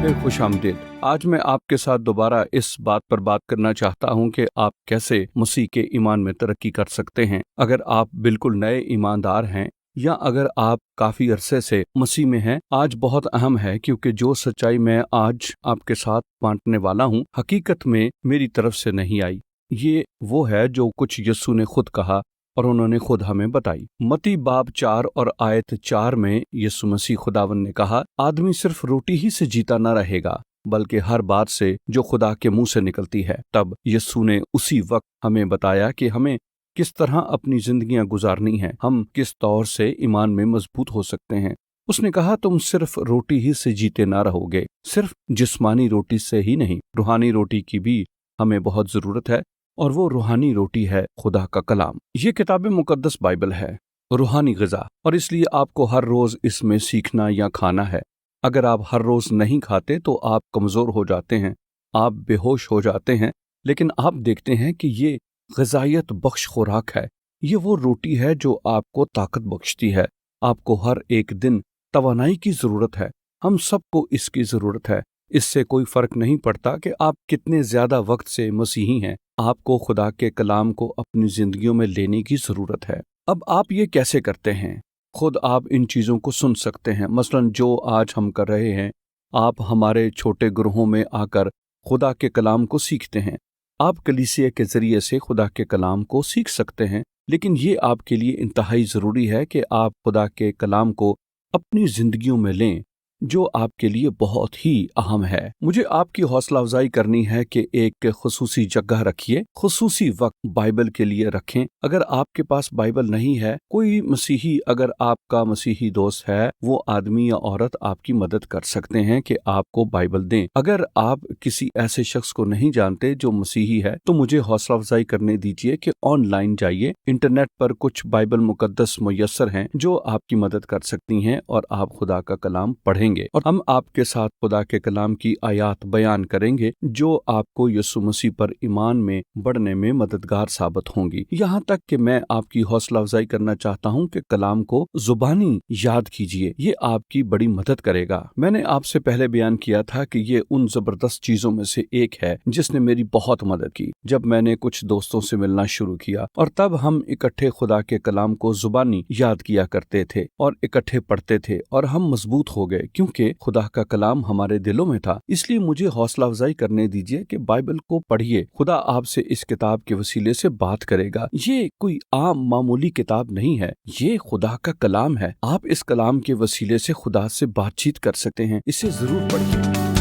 फिर खुश आमदीद। आज मैं आपके साथ दोबारा इस बात पर बात करना चाहता हूं कि आप कैसे मसीह के ईमान में तरक्की कर सकते हैं। अगर आप बिल्कुल नए ईमानदार हैं या अगर आप काफी अरसे से मसीह में हैं, आज बहुत अहम है, क्योंकि जो सच्चाई मैं आज आपके साथ बांटने वाला हूं हकीकत में मेरी तरफ से नहीं आई। ये वो है जो कुछ यीशु ने खुद कहा और उन्होंने खुद हमें बताई। मत्ती बाब 4 और आयत 4 में यीशु मसीह खुदावन ने कहा, आदमी सिर्फ रोटी ही से जीता न रहेगा बल्कि हर बात से जो खुदा के मुंह से निकलती है। तब यीशु ने उसी वक्त हमें बताया कि हमें किस तरह अपनी जिंदगियां गुजारनी है, हम किस तौर से ईमान में मजबूत हो सकते हैं। उसने कहा, तुम सिर्फ रोटी ही से जीते ना रहोगे। सिर्फ जिस्मानी रोटी से ही नहीं, रूहानी रोटी की भी हमें बहुत जरूरत है, और वो रूहानी रोटी है खुदा का कलाम। ये किताब मुकद्दस बाइबल है, रूहानी ग़िज़ा, और इसलिए आपको हर रोज इसमें सीखना या खाना है। अगर आप हर रोज नहीं खाते तो आप कमजोर हो जाते हैं, आप बेहोश हो जाते हैं। लेकिन आप देखते हैं कि ये ग़िज़ायत बख्श खुराक है, ये वो रोटी है जो आपको ताकत बख्शती है। आपको हर एक दिन तवानाई की जरूरत है, हम सबको इसकी जरूरत है। इससे कोई फर्क नहीं पड़ता कि आप कितने ज्यादा वक्त से मसीही हैं, आपको खुदा के कलाम को अपनी जिंदगियों में लेने की जरूरत है। अब आप ये कैसे करते हैं? खुद आप इन चीजों को सुन सकते हैं। मसलन जो आज हम कर रहे हैं, आप हमारे छोटे ग्रुपों में आकर खुदा के कलाम को सीखते हैं। आप कलीसिया के जरिए से खुदा के कलाम को सीख सकते हैं, लेकिन ये आपके लिए इंतहाई जरूरी है कि आप खुदा के कलाम को अपनी जिंदगियों में लें, जो आपके लिए बहुत ही अहम है। मुझे आपकी हौसला अफजाई करनी है कि एक खुसूसी जगह रखिए, खुसूसी वक्त बाइबल के लिए रखें। अगर आपके पास बाइबल नहीं है, कोई मसीही अगर आपका मसीही दोस्त है, वो आदमी या औरत आपकी मदद कर सकते हैं कि आपको बाइबल दें। अगर आप किसी ऐसे शख्स को नहीं जानते जो मसीही है, तो मुझे हौसला अफजाई करने दीजिए कि ऑनलाइन जाइए, इंटरनेट पर कुछ बाइबल मुकद्दस मुयस्सर हैं जो आपकी मदद कर सकती हैं और आप खुदा का कलाम पढ़ेंगे, और हम आपके साथ खुदा के कलाम की आयात बयान करेंगे जो आपको यीशु मसीह पर ईमान में बढ़ने में मददगार साबित होंगी। यहाँ तक कि मैं आपकी हौसला अफजाई करना चाहता हूँ कि कलाम को जुबानी याद कीजिए, ये आपकी बड़ी मदद करेगा। मैंने आपसे पहले बयान किया था कि ये उन जबरदस्त चीजों में से एक है जिसने मेरी बहुत मदद की जब मैंने कुछ दोस्तों से मिलना शुरू किया, और तब हम इकट्ठे खुदा के कलाम को जुबानी याद किया करते थे और इकट्ठे पढ़ते थे, और हम मजबूत हो गए क्योंकि खुदा का कलाम हमारे दिलों में था। इसलिए मुझे हौसला अफजाई करने दीजिए कि बाइबल को पढ़िए। खुदा आपसे इस किताब के वसीले से बात करेगा। ये कोई आम मामूली किताब नहीं है, ये खुदा का कलाम है। आप इस कलाम के वसीले से खुदा से बातचीत कर सकते हैं। इसे जरूर पढ़िए।